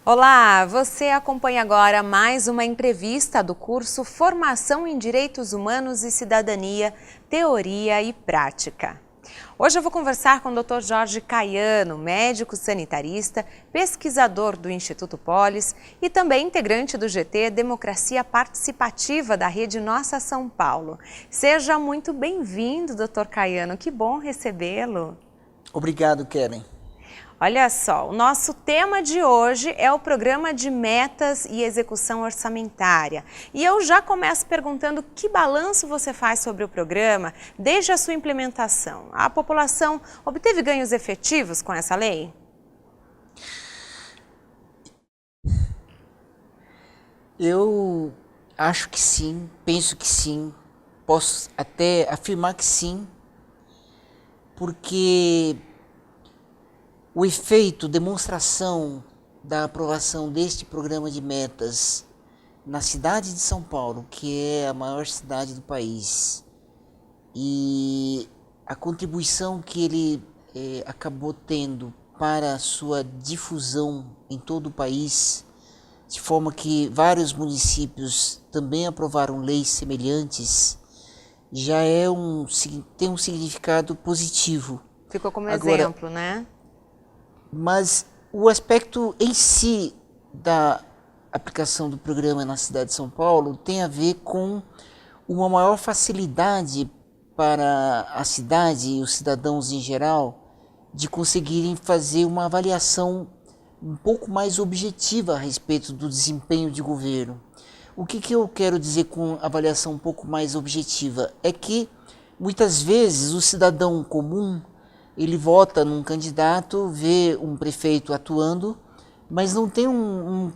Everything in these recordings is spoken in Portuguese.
Olá, você acompanha agora mais uma entrevista do curso Formação em Direitos Humanos e Cidadania, Teoria e Prática. Hoje eu vou conversar com o Dr. Jorge Caiano, médico sanitarista, pesquisador do Instituto Polis e também integrante do GT Democracia Participativa da Rede Nossa São Paulo. Seja muito bem-vindo, Dr. Caiano, que bom recebê-lo. Obrigado, Keren. Olha só, o nosso tema de hoje é o Programa de Metas e Execução Orçamentária. E eu já começo perguntando que balanço você faz sobre o programa desde a sua implementação. A população obteve ganhos efetivos com essa lei? Eu acho que sim, penso que sim, posso até afirmar que sim, porque o efeito, demonstração da aprovação deste programa de metas na cidade de São Paulo, que é a maior cidade do país, e a contribuição que ele acabou tendo para a sua difusão em todo o país, de forma que vários municípios também aprovaram leis semelhantes, já tem um significado positivo. Ficou como Agora, exemplo, né? Mas o aspecto em si da aplicação do programa na cidade de São Paulo tem a ver com uma maior facilidade para a cidade e os cidadãos em geral de conseguirem fazer uma avaliação um pouco mais objetiva a respeito do desempenho de governo. O que eu quero dizer com avaliação um pouco mais objetiva? É que muitas vezes o cidadão comum ele vota num candidato, vê um prefeito atuando, mas não tem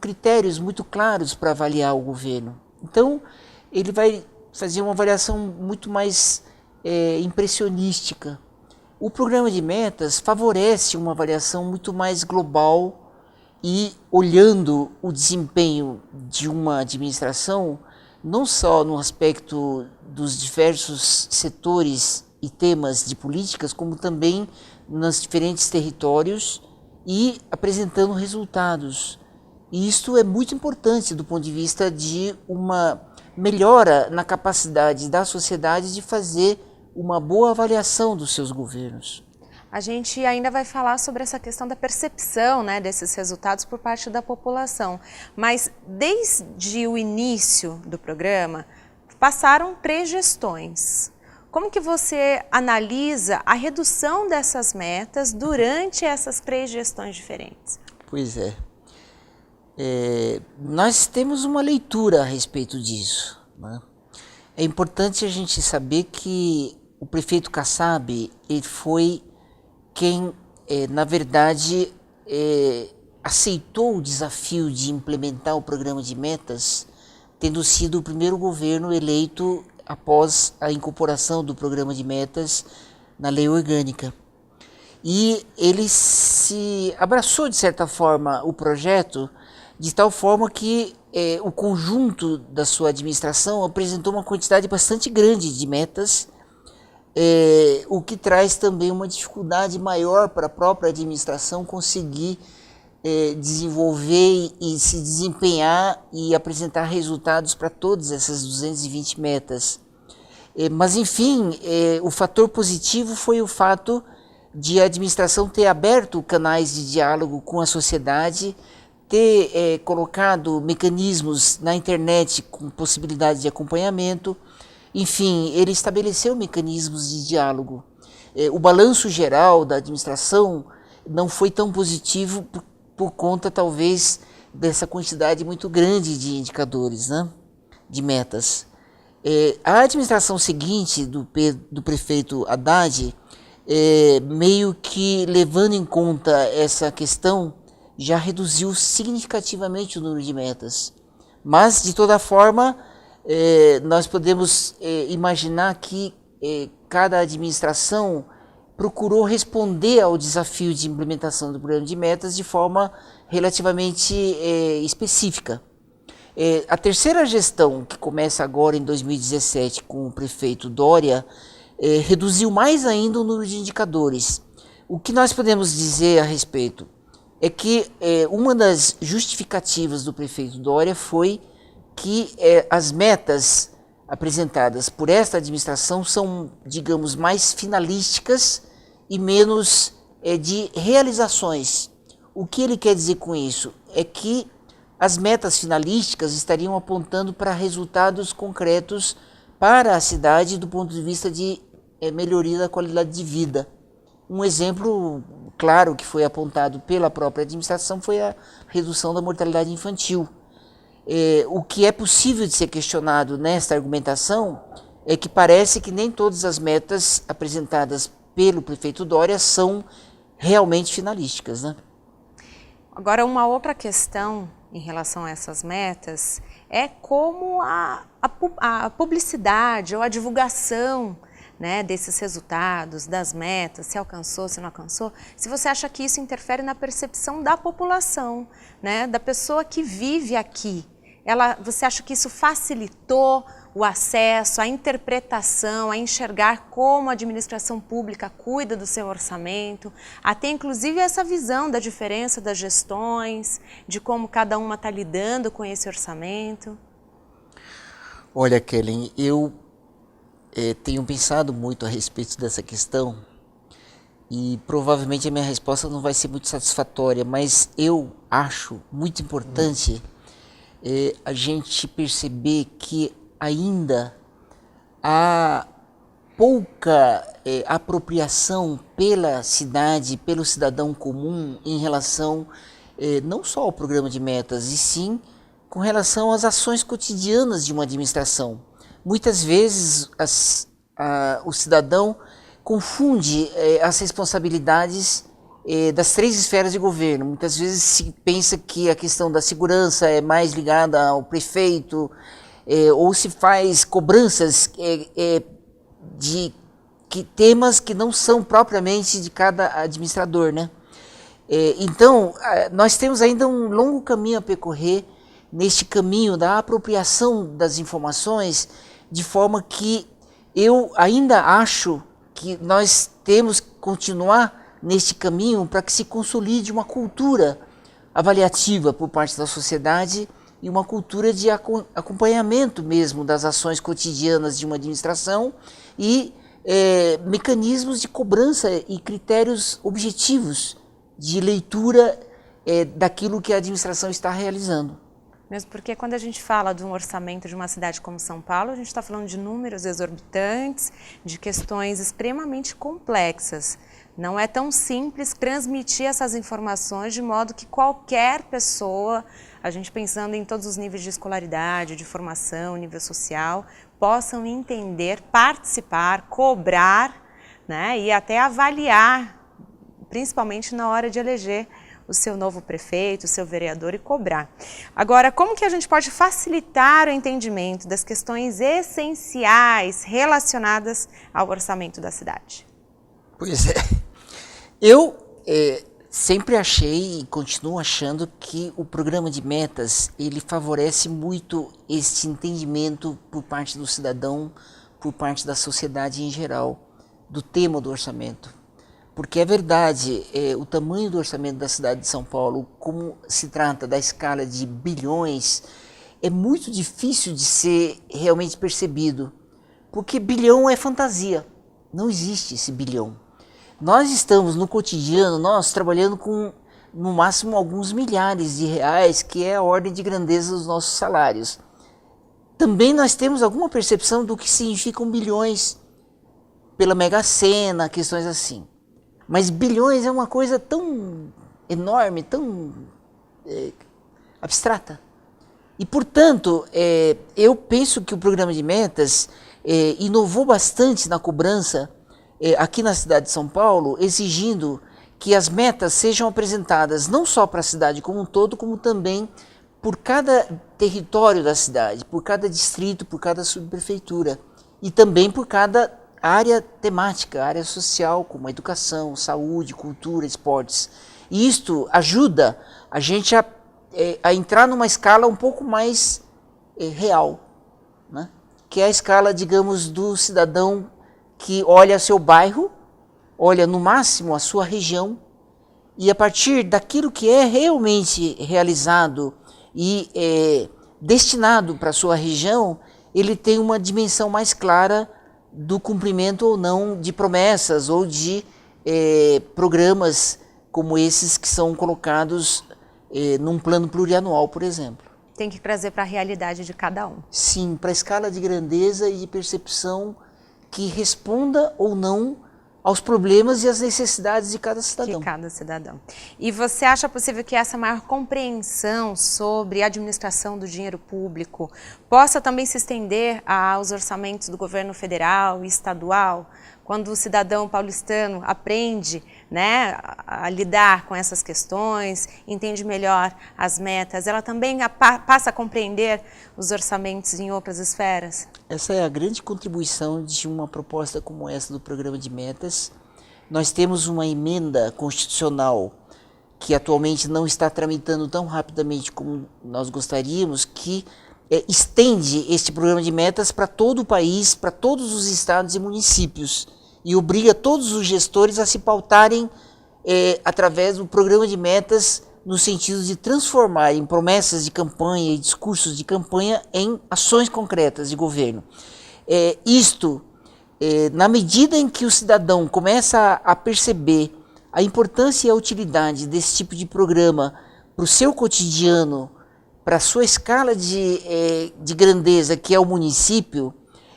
critérios muito claros para avaliar o governo. Então, ele vai fazer uma avaliação muito mais impressionística. O programa de metas favorece uma avaliação muito mais global e olhando o desempenho de uma administração, não só no aspecto dos diversos setores e temas de políticas, como também nos diferentes territórios e apresentando resultados. E isto é muito importante do ponto de vista de uma melhora na capacidade da sociedade de fazer uma boa avaliação dos seus governos. A gente ainda vai falar sobre essa questão da percepção, né, desses resultados por parte da população. Mas desde o início do programa, passaram 3 gestões. Como que você analisa a redução dessas metas durante essas 3 gestões diferentes? Pois é. Nós temos uma leitura a respeito disso, né? É importante a gente saber que o prefeito Kassab ele foi quem, na verdade, aceitou o desafio de implementar o programa de metas, tendo sido o primeiro governo eleito após a incorporação do programa de metas na lei orgânica. E ele se abraçou, de certa forma, o projeto, de tal forma que o conjunto da sua administração apresentou uma quantidade bastante grande de metas, o que traz também uma dificuldade maior para a própria administração conseguir desenvolver e se desempenhar e apresentar resultados para todas essas 220 metas. Mas, enfim, o fator positivo foi o fato de a administração ter aberto canais de diálogo com a sociedade, ter colocado mecanismos na internet com possibilidade de acompanhamento. Enfim, ele estabeleceu mecanismos de diálogo. O balanço geral da administração não foi tão positivo por conta, talvez, dessa quantidade muito grande de indicadores, né, de metas. A administração seguinte do prefeito Haddad, meio que levando em conta essa questão, já reduziu significativamente o número de metas. Mas, de toda forma, nós podemos imaginar que cada administração procurou responder ao desafio de implementação do programa de metas de forma relativamente específica. A terceira gestão, que começa agora em 2017 com o prefeito Dória, reduziu mais ainda o número de indicadores. O que nós podemos dizer a respeito? é que uma das justificativas do prefeito Dória foi que as metas apresentadas por esta administração são, digamos, mais finalísticas e menos de realizações. O que ele quer dizer com isso? É que as metas finalísticas estariam apontando para resultados concretos para a cidade do ponto de vista de melhoria da qualidade de vida. Um exemplo claro que foi apontado pela própria administração foi a redução da mortalidade infantil. O que é possível de ser questionado nesta argumentação é que parece que nem todas as metas apresentadas pelo prefeito Dória são realmente finalísticas, né? Agora, uma outra questão em relação a essas metas é como a publicidade ou a divulgação, né, desses resultados, das metas, se alcançou, se não alcançou, se você acha que isso interfere na percepção da população, né, da pessoa que vive aqui. Você acha que isso facilitou o acesso, a interpretação, a enxergar como a administração pública cuida do seu orçamento, até inclusive essa visão da diferença das gestões, de como cada uma está lidando com esse orçamento? Olha, Kellen, eu tenho pensado muito a respeito dessa questão e provavelmente a minha resposta não vai ser muito satisfatória, mas eu acho muito importante a gente perceber que ainda há pouca apropriação pela cidade, pelo cidadão comum em relação não só ao programa de metas, e sim com relação às ações cotidianas de uma administração. Muitas vezes o cidadão confunde as responsabilidades das 3 esferas de governo. Muitas vezes se pensa que a questão da segurança é mais ligada ao prefeito, ou se faz cobranças de temas que não são propriamente de cada administrador, né? Então, nós temos ainda um longo caminho a percorrer neste caminho da apropriação das informações, de forma que eu ainda acho que nós temos que continuar neste caminho para que se consolide uma cultura avaliativa por parte da sociedade e uma cultura de acompanhamento mesmo das ações cotidianas de uma administração e mecanismos de cobrança e critérios objetivos de leitura daquilo que a administração está realizando. Mesmo porque quando a gente fala de um orçamento de uma cidade como São Paulo, a gente está falando de números exorbitantes, de questões extremamente complexas. Não é tão simples transmitir essas informações de modo que qualquer pessoa, a gente pensando em todos os níveis de escolaridade, de formação, nível social, possam entender, participar, cobrar, né, e até avaliar, principalmente na hora de eleger o seu novo prefeito, o seu vereador e cobrar. Agora, como que a gente pode facilitar o entendimento das questões essenciais relacionadas ao orçamento da cidade? Pois é, eu sempre achei e continuo achando que o programa de metas, ele favorece muito este entendimento por parte do cidadão, por parte da sociedade em geral, do tema do orçamento. Porque é verdade, o tamanho do orçamento da cidade de São Paulo, como se trata da escala de bilhões, é muito difícil de ser realmente percebido, porque bilhão é fantasia, não existe esse bilhão. Nós estamos no cotidiano, nós trabalhando com no máximo alguns milhares de reais, que é a ordem de grandeza dos nossos salários. Também nós temos alguma percepção do que significam bilhões pela Mega Sena, questões assim. Mas bilhões é uma coisa tão enorme, tão abstrata. E, portanto, eu penso que o programa de metas inovou bastante na cobrança aqui na cidade de São Paulo, exigindo que as metas sejam apresentadas não só para a cidade como um todo, como também por cada território da cidade, por cada distrito, por cada subprefeitura e também por cada área temática, área social, como educação, saúde, cultura, esportes. E isto ajuda a gente a entrar numa escala um pouco mais real, né? Que é a escala, digamos, do cidadão que olha seu bairro, olha no máximo a sua região e a partir daquilo que é realmente realizado e destinado para a sua região, ele tem uma dimensão mais clara do cumprimento ou não de promessas ou de programas como esses que são colocados num plano plurianual, por exemplo. Tem que trazer para a realidade de cada um. Sim, para a escala de grandeza e de percepção que responda ou não aos problemas e às necessidades de cada cidadão. E você acha possível que essa maior compreensão sobre a administração do dinheiro público possa também se estender aos orçamentos do governo federal e estadual? Quando o cidadão paulistano aprende, né, a lidar com essas questões, entende melhor as metas, ela também passa a compreender os orçamentos em outras esferas? Essa é a grande contribuição de uma proposta como essa do programa de metas. Nós temos uma emenda constitucional que atualmente não está tramitando tão rapidamente como nós gostaríamos, que estende este programa de metas para todo o país, para todos os estados e municípios, e obriga todos os gestores a se pautarem através do programa de metas no sentido de transformarem promessas de campanha e discursos de campanha em ações concretas de governo. Na medida em que o cidadão começa a perceber a importância e a utilidade desse tipo de programa para o seu cotidiano, para a sua escala de grandeza, que é o município,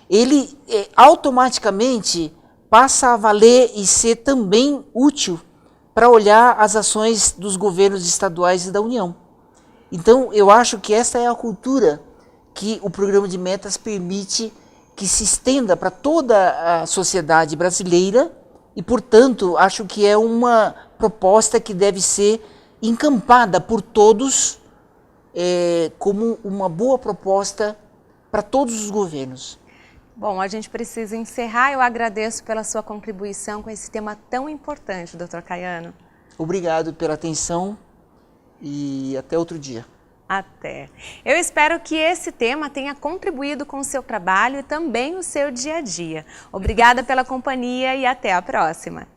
ele automaticamente passa a valer e ser também útil para olhar as ações dos governos estaduais e da União. Então, eu acho que essa é a cultura que o programa de metas permite que se estenda para toda a sociedade brasileira e, portanto, acho que é uma proposta que deve ser encampada por todos como uma boa proposta para todos os governos. Bom, a gente precisa encerrar. Eu agradeço pela sua contribuição com esse tema tão importante, Dr. Caiano. Obrigado pela atenção e até outro dia. Até. Eu espero que esse tema tenha contribuído com o seu trabalho e também o seu dia a dia. Obrigada pela companhia e até a próxima.